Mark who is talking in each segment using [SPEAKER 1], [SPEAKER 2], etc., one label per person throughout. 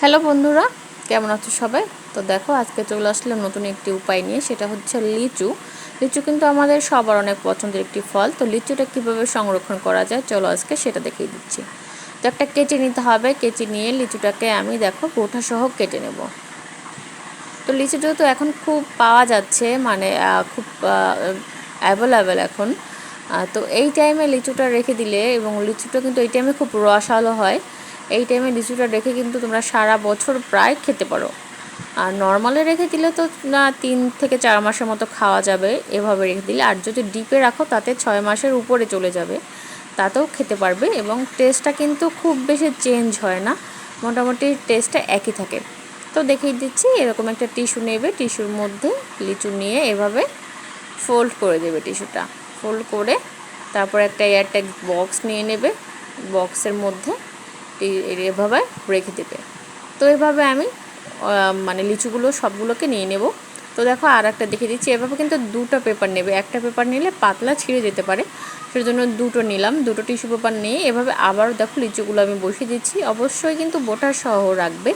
[SPEAKER 1] Hello বন্ধুরা, কেমন আছো সবাই? তো দেখো, আজকে চলে আসলাম নতুন একটি উপায় নিয়ে। সেটা হচ্ছে লিচু। লিচু কিন্তু আমাদের সবার অনেক পছন্দের একটি ফল। তো লিচুটা কীভাবে সংরক্ষণ করা যায়, চলো আজকে সেটা দেখিয়ে দিচ্ছি। তো একটা কেচি নিতে হবে। কেচি নিয়ে লিচুটাকে আমি দেখো গোটা সহ কেটে নেব। তো লিচুটা তো এখন খুব পাওয়া যাচ্ছে, মানে খুব অ্যাভেলেবেল এখন। তো এই টাইমে লিচুটা রেখে দিলে, এবং লিচুটা কিন্তু এই টাইমে খুব রসালো হয়। এই টাইমে লিচুটা রেখে কিন্তু তোমরা সারা বছর প্রায় খেতে পারো। আর নর্মালে রেখে দিলে তো না 3 থেকে 4 মাসের মতো খাওয়া যাবে এভাবে রেখে দিলে। আর যদি ডিপে রাখো তাতে 6 মাসের উপরে চলে যাবে, তাতেও খেতে পারবে। এবং টেস্টটা কিন্তু খুব বেশি চেঞ্জ হয় না, মোটামুটি টেস্টটা একই থাকে। তো দেখিয়ে দিচ্ছি, এরকম একটা টিস্যু নেবে। টিস্যুর মধ্যে লিচু নিয়ে এভাবে ফোল্ড করে দেবে। টিস্যুটা ফোল্ড করে তারপর একটা এয়ারটাইট বক্স নিয়ে নেবে। বক্সের মধ্যে এভাবে রেখে দেবে। তো এভাবে আমি মানে লিচুগুলো সবগুলোকে নিয়ে নেব। তো দেখো, আর একটা দেখিয়ে দিচ্ছি। এভাবে কিন্তু দুটো পেপার নেবে। একটা পেপার নিলে পাতলা ছিঁড়ে যেতে পারে, সেজন্য দুটো নিলাম। দুটো টিস্যু পেপার নিয়ে এভাবে আবারও দেখো লিচুগুলো আমি বসিয়ে দিচ্ছি। অবশ্যই কিন্তু বোটা সহ রাখবে।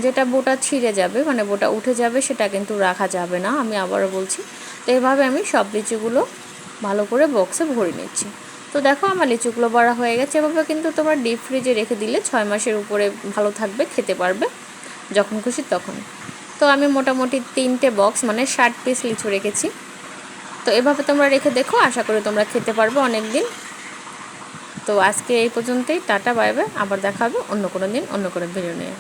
[SPEAKER 1] যেটা বোটা ছিঁড়ে যাবে, মানে বোটা উঠে যাবে, সেটা কিন্তু রাখা যাবে না, আমি আবারও বলছি। তো এভাবে আমি সব লিচুগুলো ভালো করে বক্সে ভরে নিচ্ছি। তো দেখো, আমার লিচুগুলো বড়া হয়ে গেছে। এভাবে কিন্তু তোমরা ডিপ ফ্রিজে রেখে দিলে 6 মাসের উপরে ভালো থাকবে, খেতে পারবে যখন খুশি তখন। তো আমি মোটামুটি 3টে বক্স, মানে 60 পিস লিচু রেখেছি। তো এভাবে তোমরা রেখে দেখো, আশা করি তোমরা খেতে পারবে অনেক দিন। তো আজকে এই পর্যন্তই। Tata, bye bye. আবার দেখা হবে অন্য কোনো দিন অন্য কোনো ভিডিও নিয়ে।